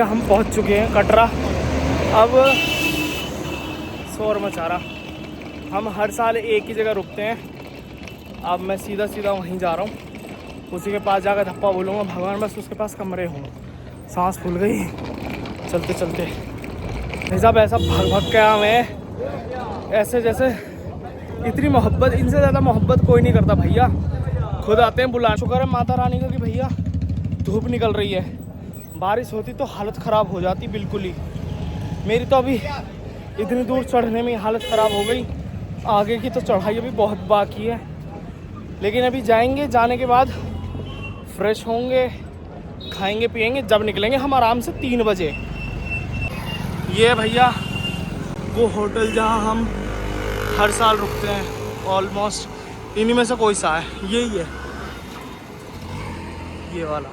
हम पहुंच चुके हैं कटरा। अब शोर मचा रहा। हम हर साल एक ही जगह रुकते हैं। अब मैं सीधा सीधा वहीं जा रहा हूँ, उसी के पास जाकर धप्पा बोलूँगा, भगवान बस उसके पास कमरे हों। सांस फूल गई चलते चलते। भाई साहब ऐसा भग भग के आया मैं, ऐसे जैसे इतनी मोहब्बत, इनसे ज़्यादा मोहब्बत कोई नहीं करता भैया। खुद आते हैं बुला। शुक्र है माता रानी का कि भैया धूप निकल रही है। बारिश होती तो हालत ख़राब हो जाती बिल्कुल ही। मेरी तो अभी इतनी दूर चढ़ने में हालत ख़राब हो गई। आगे की तो चढ़ाई अभी बहुत बाकी है, लेकिन अभी जाएंगे। जाने के बाद फ्रेश होंगे, खाएंगे पिएंगे, जब निकलेंगे हम आराम से 3 बजे। ये भैया वो होटल जहाँ हम हर साल रुकते हैं, ऑलमोस्ट इन्हीं में से कोई सा है, यही है ये वाला।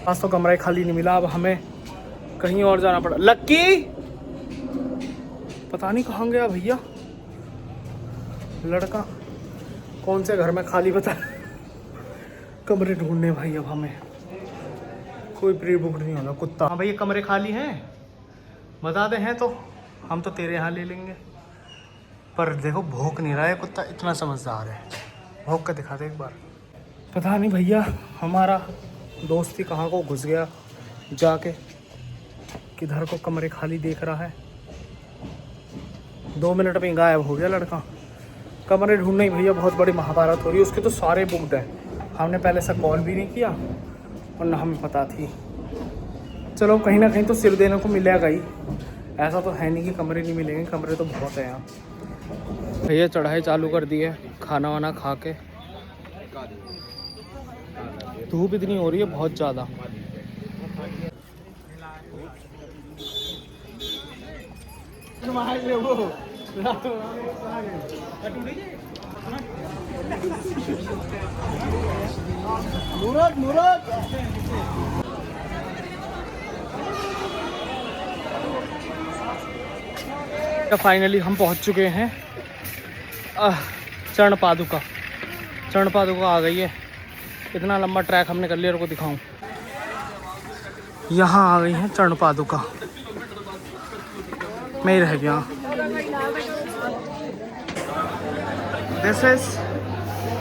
आज तो कमरा खाली नहीं मिला, अब हमें कहीं और जाना पड़ा। लक्की पता नहीं कहाँ गया भैया लड़का, कौन से घर में खाली बता। कमरे ढूंढने भाई, अब हमें कोई प्री बुक नहीं होना। कुत्ता, हाँ भैया कमरे खाली हैं बता दे, हैं तो हम तो तेरे यहाँ ले लेंगे। पर देखो भौंक नहीं रहा है कुत्ता, इतना समझदार है। भौंक कर दिखा दे एक बार। पता नहीं भैया हमारा दोस्त ही कहाँ को घुस गया जाके, किधर को कमरे खाली देख रहा है। 2 मिनट में गायब हो गया लड़का। कमरे ढूंढने ही भैया बहुत बड़ी महाभारत हो रही है। उसके तो सारे बुकड हैं। हमने पहले से कॉल भी नहीं किया और ना हमें पता थी। चलो कहीं ना कहीं तो सिर देने को मिलेगा ही। ऐसा तो है नहीं कि कमरे नहीं मिलेंगे, कमरे तो बहुत हैं यहाँ। भैया चढ़ाई चालू कर दी है, खाना वाना खा के। धूप इतनी हो रही है बहुत ज़्यादा। फाइनली हम पहुंच चुके हैं चरण पादुका। चरण पादुका आ गई है। इतना लंबा ट्रैक हमने कर लिया, रुको दिखाऊं। यहाँ आ गई है चरण पादुका। मैं ही रह गया। दिस इज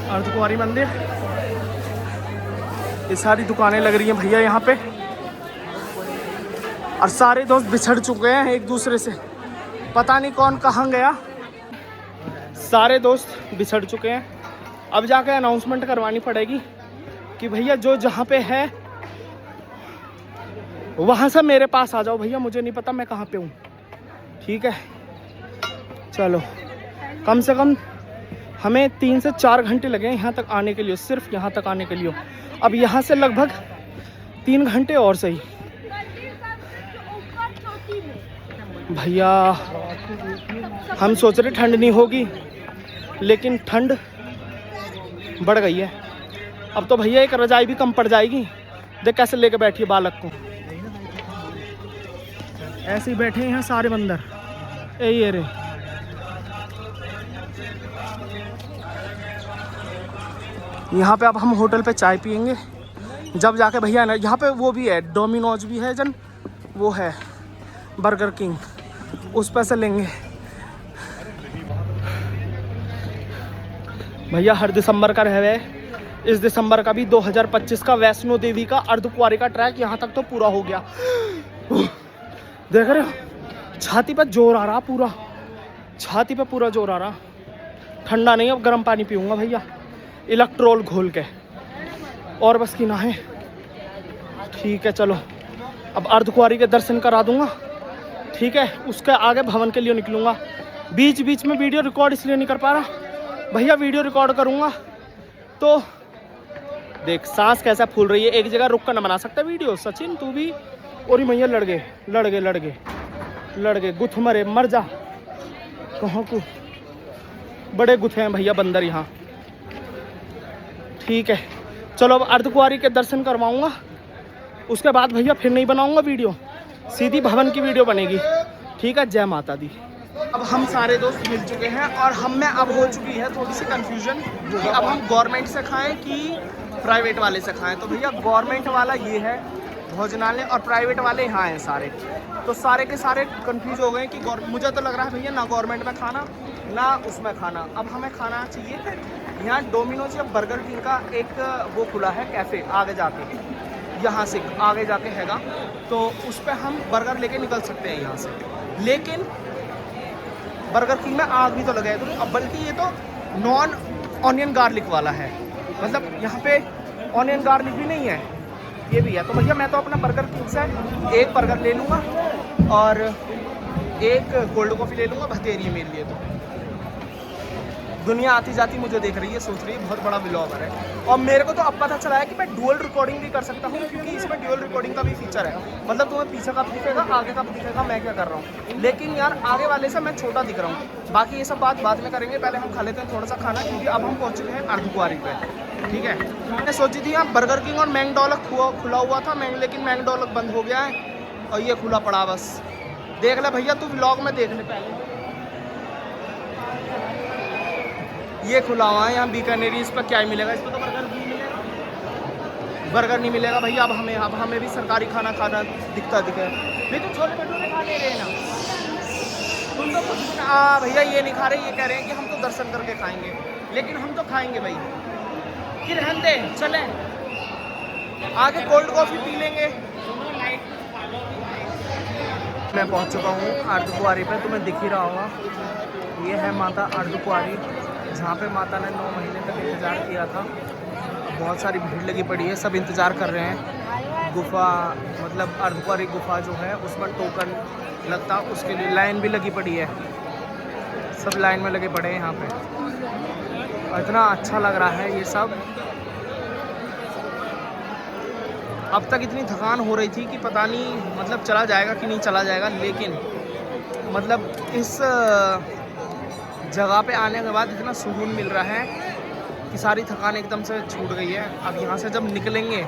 अर्धकुंवारी मंदिर। ये सारी दुकानें लग रही हैं भैया यहाँ पे, और सारे दोस्त बिछड़ चुके हैं एक दूसरे से। पता नहीं कौन कहाँ गया। सारे दोस्त बिछड़ चुके हैं। अब जाके अनाउंसमेंट करवानी पड़ेगी कि भैया जो जहाँ पे है वहाँ से मेरे पास आ जाओ भैया। मुझे नहीं पता मैं कहाँ पे हूँ, ठीक है। चलो कम से कम हमें 3 से 4 घंटे लगे यहाँ तक आने के लिए, सिर्फ यहाँ तक आने के लिए। अब यहाँ से लगभग 3 घंटे और सही। भैया हम सोच रहे ठंड नहीं होगी, लेकिन ठंड बढ़ गई है। अब तो भैया एक रजाई भी कम पड़ जाएगी। देख कैसे लेके बैठी है बालक को। ऐसे ही बैठे हैं सारे बंदर। ये रे यहाँ पे अब हम होटल पे चाय पियेंगे, जब जाके भैया ना यहाँ पे वो भी है, डोमिनोज भी है जन, वो है बर्गर किंग, उस पैसे लेंगे। भैया हर दिसंबर का रहे, इस दिसंबर का भी 2025 का वैष्णो देवी का अर्धकुंवारी का ट्रैक यहाँ तक तो पूरा हो गया। देख रहे हो छाती पे जोर आ रहा, पूरा छाती पे पूरा जोर आ रहा। ठंडा नहीं, अब गर्म पानी पीऊंगा भैया, इलेक्ट्रोल घोल के, और बस की ना है। ठीक है चलो अब अर्धकुंवारी के दर्शन करा दूंगा, ठीक है। उसके आगे भवन के लिए निकलूंगा। बीच बीच में वीडियो रिकॉर्ड इसलिए नहीं कर पा रहा भैया, वीडियो रिकॉर्ड करूंगा तो देख सांस कैसा फूल रही है। एक जगह रुक कर ना बना सकता वीडियो। सचिन तू भी, और भैया लड़ गए गुथ मरे, मर जा। कहाँ को बड़े गुथे हैं भैया बंदर यहाँ, ठीक है। चलो अब अर्धकुंवारी के दर्शन करवाऊंगा, उसके बाद भैया फिर नहीं बनाऊंगा वीडियो, सीधी भवन की वीडियो बनेगी, ठीक है। जय माता दी। अब हम सारे दोस्त मिल चुके हैं और हम में अब हो चुकी है थोड़ी सी कंफ्यूजन कि अब हम गवर्नमेंट से खाएं कि प्राइवेट वाले से खाएं। तो भैया गवर्नमेंट वाला ये है, भोजनालय और प्राइवेट वाले यहाँ हैं सारे। तो सारे के सारे कंफ्यूज हो गए कि मुझे तो लग रहा है भैया ना गवर्नमेंट में खाना ना उसमें खाना। अब हमें खाना चाहिए यहाँ डोमिनोज या बर्गर किंग का एक वो खुला है कैफ़े आगे जाके, यहाँ से आगे जाके हैगा, तो उस पर हम बर्गर लेके निकल सकते हैं यहाँ से। लेकिन बर्गर किंग में आग भी तो लगा है, तो अब बल्कि ये तो नॉन ऑनियन गार्लिक वाला है, मतलब यहाँ पे ऑनियन गार्लिक भी नहीं है, ये भी है। तो भैया मैं तो अपना बर्गर किंग से एक बर्गर ले लूँगा और एक कोल्ड कॉफ़ी ले लूँगा, बस है मेरे लिए। तो दुनिया आती जाती मुझे देख रही है, सोच रही है बहुत बड़ा व्लॉगर है। और मेरे को तो अब पता चला है कि मैं डुअल रिकॉर्डिंग भी कर सकता हूँ, क्योंकि इसमें डुअल रिकॉर्डिंग का भी फीचर है। मतलब तुम्हें पीछे का दिखेगा, आगे का दिखेगा मैं क्या कर रहा हूँ, लेकिन यार आगे वाले से मैं छोटा दिख रहा हूँ। बाकी ये सब बात बाद में करेंगे, पहले हम खा लेते हैं थोड़ा सा खाना, क्योंकि अब हम पहुँच चुके हैं अर्धकुंवारी पे। ठीक है, मैंने सोची थी यहाँ बर्गर किंग और मैकडॉनल्ड खुला हुआ था, लेकिन मैकडॉनल्ड बंद हो गया है और ये खुला पड़ा। बस देख ले भैया, तू व्लॉग में देख ले पहले, ये खुला हुआ है यहाँ बीकानेरी। इस पर क्या ही मिलेगा, इस पर तो बर्गर नहीं मिलेगा, बर्गर नहीं मिलेगा भैया। अब हमें भी सरकारी खाना खाना दिखता दिखे। नहीं तो छोले भटूरे खा ले रहे हैं ना तुम तो कुछ भैया ये नहीं खा रहे, ये कह रहे हैं कि हम तो दर्शन करके खाएंगे, लेकिन हम तो खाएंगे भाई, फिर रहने दे चले आगे कोल्ड कॉफ़ी पी लेंगे। मैं पहुंच चुका हूँ अर्धकुंवारी पे, तुम्हें दिख ही रहा होगा, ये है माता अर्धकुंवारी, जहाँ पे माता ने 9 महीने तक इंतज़ार किया था। बहुत सारी भीड़ लगी पड़ी है, सब इंतज़ार कर रहे हैं। गुफ़ा मतलब अर्धकुंवारी गुफ़ा जो है उसमें टोकन लगता, उसके लिए लाइन भी लगी पड़ी है, सब लाइन में लगे पड़े हैं यहाँ पे। और इतना अच्छा लग रहा है ये सब। अब तक इतनी थकान हो रही थी कि पता नहीं मतलब चला जाएगा कि नहीं चला जाएगा, लेकिन मतलब इस जगह पे आने के बाद इतना सुकून मिल रहा है कि सारी थकान एकदम से छूट गई है। अब यहाँ से जब निकलेंगे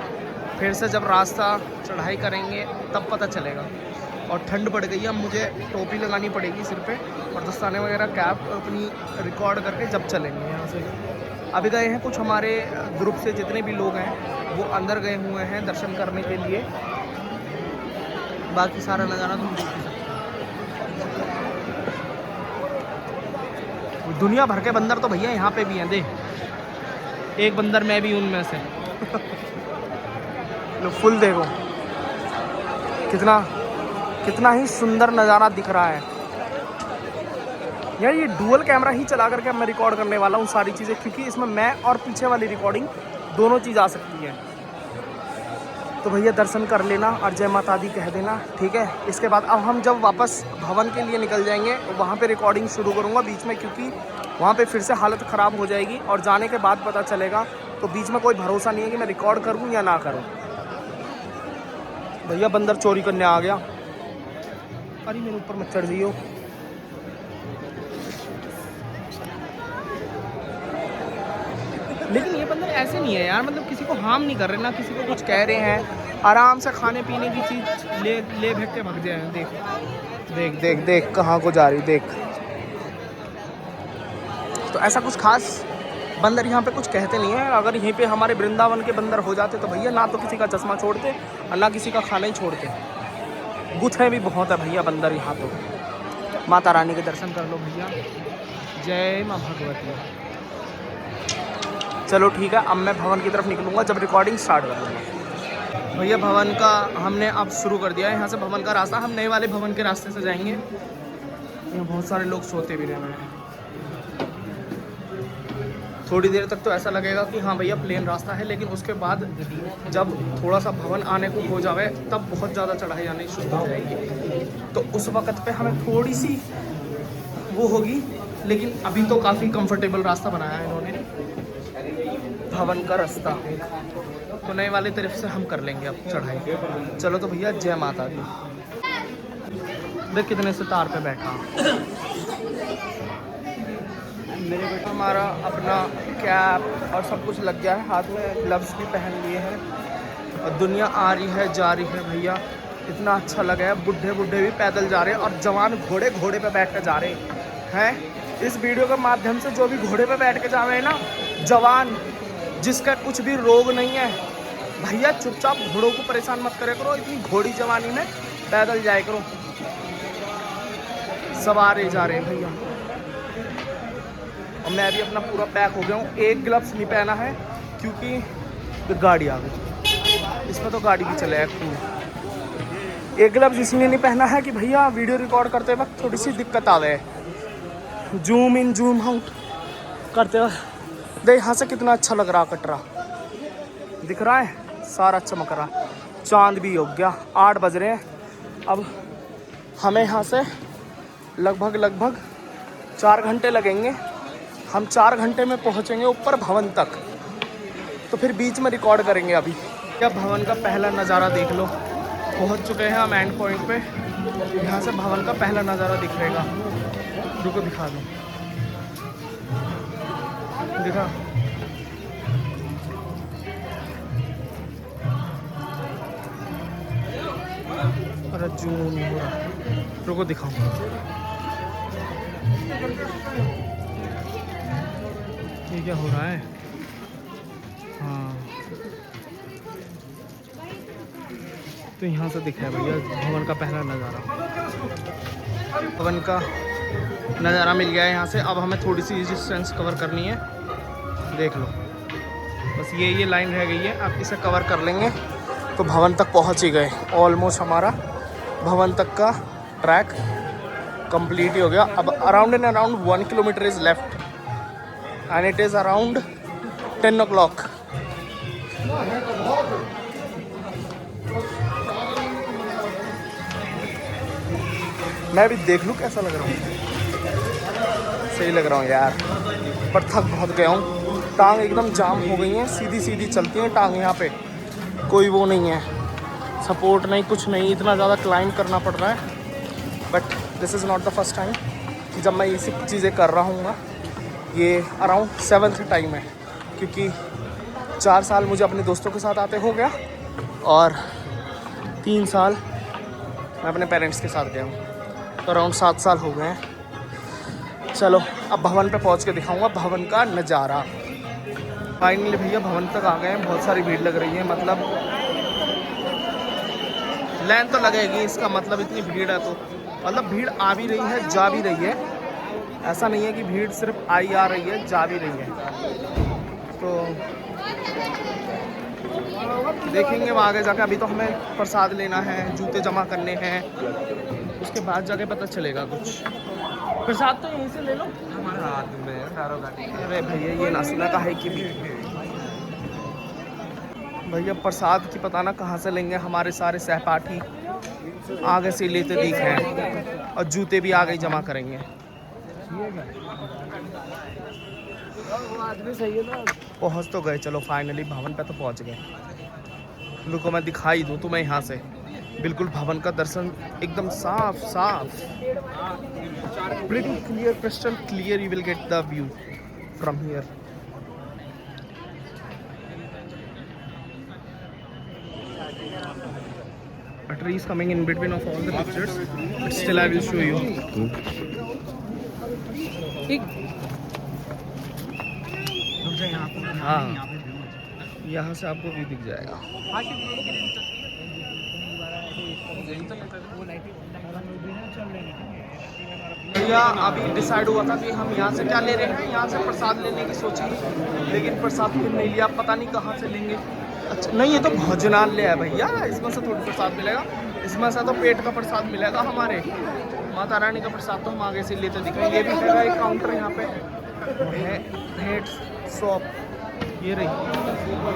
फिर से जब रास्ता चढ़ाई करेंगे तब पता चलेगा। और ठंड बढ़ गई है, अब मुझे टोपी लगानी पड़ेगी सिर पे और दस्ताने वगैरह कैप अपनी रिकॉर्ड करके जब चलेंगे यहाँ से। अभी गए हैं कुछ हमारे ग्रुप से जितने भी लोग हैं वो अंदर गए हुए हैं दर्शन करने के लिए, बाकी सारा नज़ारा तुम देख ही सकते हो। दुनिया भर के बंदर तो भैया यहाँ पे भी हैं, देख एक बंदर मैं भी उनमें से। लो फुल देखो कितना ही सुंदर नज़ारा दिख रहा है यार। ये डुअल कैमरा ही चला करके मैं रिकॉर्ड करने वाला हूँ सारी चीज़ें, क्योंकि इसमें मैं और पीछे वाली रिकॉर्डिंग दोनों चीज़ आ सकती है। तो भैया दर्शन कर लेना और जय माता दी कह देना, ठीक है। इसके बाद अब हम जब वापस भवन के लिए निकल जाएंगे तो वहाँ पे रिकॉर्डिंग शुरू करूँगा बीच में, क्योंकि वहाँ पे फिर से हालत ख़राब हो जाएगी और जाने के बाद पता चलेगा। तो बीच में कोई भरोसा नहीं है कि मैं रिकॉर्ड करूँ या ना करूँ। भैया बंदर चोरी करने आ गया, अरे मेरे ऊपर मत चढ़ जाइयो। लेकिन ये बंदर ऐसे नहीं है यार, मतलब किसी को हार्म नहीं कर रहे ना किसी को कुछ कह रहे हैं, आराम से खाने पीने की चीज़ ले भेज के भाग जाए। देख देख देख देख कहाँ को जा रही देख। तो ऐसा कुछ खास बंदर यहाँ पे कुछ कहते नहीं है। अगर यहीं पे हमारे वृंदावन के बंदर हो जाते तो भैया ना तो किसी का चश्मा छोड़ते और ना किसी का खाना ही छोड़ते। गुत्थे भी बहुत है भैया बंदर यहाँ। तो माता रानी के दर्शन कर लो भैया, जय माँ भगवती। चलो ठीक है, अब मैं भवन की तरफ निकलूँगा जब रिकॉर्डिंग स्टार्ट कर लूँगा। भैया भवन का हमने अब शुरू कर दिया है, यहाँ से भवन का रास्ता, हम नए वाले भवन के रास्ते से जाएंगे। यहाँ बहुत सारे लोग सोते भी रह रहे हैं। थोड़ी देर तक तो ऐसा लगेगा कि हाँ भैया प्लेन रास्ता है, लेकिन उसके बाद जब थोड़ा सा भवन आने को हो जाए तब बहुत ज़्यादा चढ़ाई आनी शुरू हो जाएगी। तो उस वक्त पे हमें थोड़ी सी वो होगी, लेकिन अभी तो काफ़ी कंफर्टेबल रास्ता बनाया है इन्होंने भवन का रास्ता। तो नए वाले तरफ से हम कर लेंगे अब चढ़ाई। चलो तो भैया जय माता दी। देख कितने सितार पे बैठा मेरे बेटा। हमारा अपना कैप और सब कुछ लग गया है, हाथ में ग्लव्स भी पहन लिए हैं और दुनिया आ रही है जा रही है भैया। इतना अच्छा लगा है, बुढ़े भी पैदल जा रहे हैं और जवान घोड़े पे बैठ कर जा रहे हैं। इस वीडियो के माध्यम से जो भी घोड़े पे बैठ के जा रहे हैं ना, जवान जिसका कुछ भी रोग नहीं है, भैया चुपचाप घोड़ों को परेशान मत करे करो, इतनी घोड़ी जवानी में पैदल जाए करो। सवारे जा रहे हैं भैया, और मैं भी अपना पूरा पैक हो गया हूँ। एक ग्लव्स नहीं पहना है क्योंकि गाड़ी आ गई, इसमें तो गाड़ी भी चले खूब। एक ग्लव्स इसलिए नहीं पहना है कि भैया वीडियो रिकॉर्ड करते वक्त थोड़ी सी दिक्कत आ गए, जूम इन जूम आउट करते वक्त। देख यहाँ से कितना अच्छा लग रहा, कटरा दिख रहा है, सारा चमक रहा, चांद भी हो गया। 8 बज रहे हैं। अब हमें यहाँ से लगभग 4 घंटे लगेंगे। हम 4 घंटे में पहुँचेंगे ऊपर भवन तक, तो फिर बीच में रिकॉर्ड करेंगे। अभी क्या भवन का पहला नज़ारा देख लो। पहुँच चुके हैं हम एंड पॉइंट पे। यहाँ से भवन का पहला नज़ारा दिखेगा। रुको दिखा दो, दिखा। अरे जूम नहीं हो रहा, रुको दिखाऊं। ये क्या हो रहा है? हाँ, तो यहाँ से दिख रहा है भैया भवन का पहला नज़ारा। भवन का नज़ारा मिल गया है यहाँ से। अब हमें थोड़ी सी डिस्टेंस कवर करनी है, देख लो। बस ये लाइन रह गई है, अब इसे कवर कर लेंगे तो भवन तक पहुँच ही गए। ऑलमोस्ट हमारा भवन तक का ट्रैक कंप्लीट ही हो गया। अब around 1 kilometre is left and it is around 10 o'clock। मैं भी देख लूँ कैसा लग रहा हूँ। सही लग रहा हूँ यार, पर थक बहुत गया हूँ। टांग एकदम जाम हो गई हैं, सीधी चलती हैं टांग। यहाँ पे कोई वो नहीं है, सपोर्ट नहीं, कुछ नहीं। इतना ज़्यादा क्लाइंब करना पड़ रहा है। But this is not the first time कि जब मैं ये सब चीज़ें कर रहा हूँ। ये अराउंड 7th टाइम है, क्योंकि 4 साल मुझे अपने दोस्तों के साथ आते हो गया और 3 साल मैं अपने पेरेंट्स के साथ गया हूँ, तो अराउंड 7 साल हो गए हैं। चलो अब भवन पे पहुँच के दिखाऊंगा भवन का नज़ारा। फाइनली भैया भवन तक आ गए हैं। बहुत सारी भीड़ लग रही है, मतलब लाइन तो लगेगी, इसका मतलब इतनी भीड़ है। तो मतलब भीड़ आ भी रही है, जा भी रही है। ऐसा नहीं है कि भीड़ सिर्फ आई आ रही है, जा भी रही है। तो देखेंगे वहाँ आगे जाके। अभी तो हमें प्रसाद लेना है, जूते जमा करने हैं, उसके बाद जाके पता चलेगा कुछ। प्रसाद तो यहीं से ले लो हमारे हाथ में। अरे भैया ये नासुना का है कि भी भैया प्रसाद की पता ना कहाँ से लेंगे। हमारे सारे सहपाठी आगे से लेते दिख रहे हैं और जूते भी आगे जमा करेंगे। पहुँच तो गए, चलो फाइनली भवन पे तो पहुँच गए। रुको मैं दिखाई दूँ तुम्हें यहाँ से बिल्कुल भवन का दर्शन एकदम साफ pretty clear, crystal clear. You will get the view from here. A tree is coming in between of all the pictures, but still I will show you. हाँ, यहाँ से आपको भी दिख जाएगा। भैया अभी डिसाइड हुआ था कि हम यहाँ से क्या ले रहे हैं। यहाँ से प्रसाद लेने की सोची, लेकिन प्रसाद फिर नहीं लिया, पता नहीं कहाँ से लेंगे। अच्छा नहीं, ये तो भोजनालय है भैया, इसमें से थोड़ी प्रसाद मिलेगा। इसमें से तो पेट का प्रसाद मिलेगा। हमारे माता रानी का प्रसाद तो हम आगे से लेते दिख रहे हैं। ये भी है एक काउंटर यहाँ पे है, भेंट शॉप ये रही,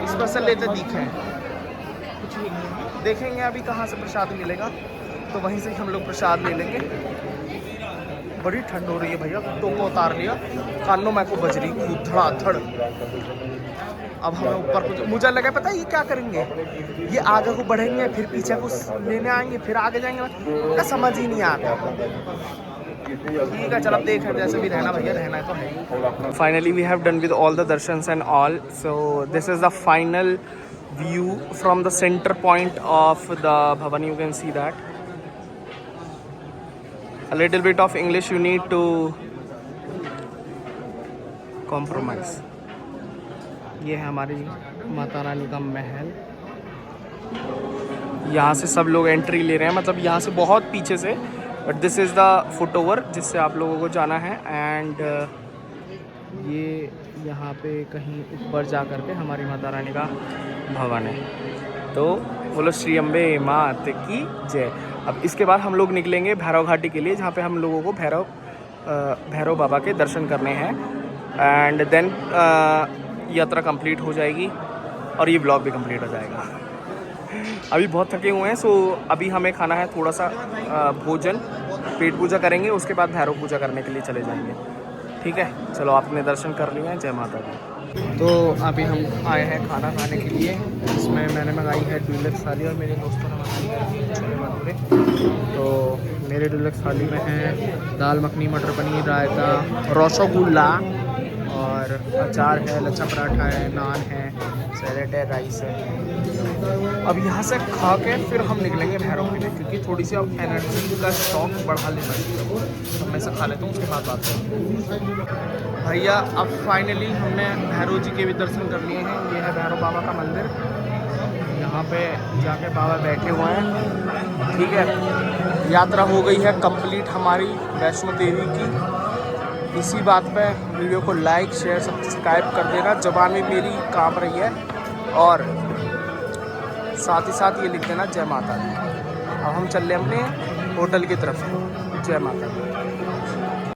इस पर से लेते दिखे हैं। कुछ नहीं, देखेंगे अभी कहाँ से प्रसाद मिलेगा, तो वहीं से हम लोग प्रसाद ले लेंगे। बड़ी ठंड हो रही है भैया, टोपा उतार लिया, कानों में को बज रही खूब धड़ाधड़। अब हमें ऊपर कुछ मुझे लगा, पता है ये क्या करेंगे, ये आगे को बढ़ेंगे, फिर पीछे को लेने आएंगे, फिर आगे जाएंगे। क्या समझ ही नहीं आता। ठीक है चल अब देखें, जैसे भी रहना भैया, रहना है तो है। Finally we have done with all the darshans and all. So this is the final view from the centre point of the Bhavan. You can see that a little bit of English you need to compromise। ये है हमारी माता रानी का महल। यहाँ से सब लोग entry ले रहे हैं, मतलब यहाँ से बहुत पीछे से, but this is the foot over जिससे आप लोगों को जाना है। एंड ये यहाँ पे कहीं ऊपर जा कर के हमारी माता रानी का भवन है। तो बोलो श्री अम्बे मात की जय। अब इसके बाद हम लोग निकलेंगे भैरव घाटी के लिए, जहाँ पे हम लोगों को भैरव बाबा के दर्शन करने हैं। एंड देन यात्रा कंप्लीट हो जाएगी और ये ब्लॉग भी कंप्लीट हो जाएगा। अभी बहुत थके हुए हैं, सो अभी हमें खाना है थोड़ा सा भोजन, पेट पूजा करेंगे, उसके बाद भैरव पूजा करने के लिए चले जाएंगे। ठीक है, चलो आपने दर्शन कर लिए हैं, जय माता दी। तो अभी हम आए हैं खाना खाने के लिए, इसमें मैंने मंगाई है डीलक्स थाली और मेरे दोस्तों ने मंगाई है छोले भटूरे। तो मेरे डीलक्स थाली में है दाल मखनी, मटर पनीर, रायता, रसगुल्ला और अचार है, लच्छा पराठा है, नान है, सैलेड है, राइस है। अब यहाँ से खा के फिर हम निकलेंगे भैरव के लिए, क्योंकि थोड़ी सी अब एनर्जी का स्टॉक बढ़ा लेना चाहिए। तो मैं से खा लेता हूँ, उसके बाद बात करूँ। भैया अब फाइनली हमने भैरव जी के भी दर्शन कर लिए हैं। ये है भैरव बाबा का मंदिर, यहाँ पे जाके बाबा बैठे हुए हैं। ठीक है, यात्रा हो गई है कंप्लीट हमारी वैष्णो देवी की। इसी बात पे वीडियो को लाइक शेयर सब्सक्राइब कर देना, ज़बान भी मेरी काँप रही है, और साथ ही साथ ये लिख देना जय माता दी। अब हम चल रहे अपने होटल की तरफ। जय माता दी।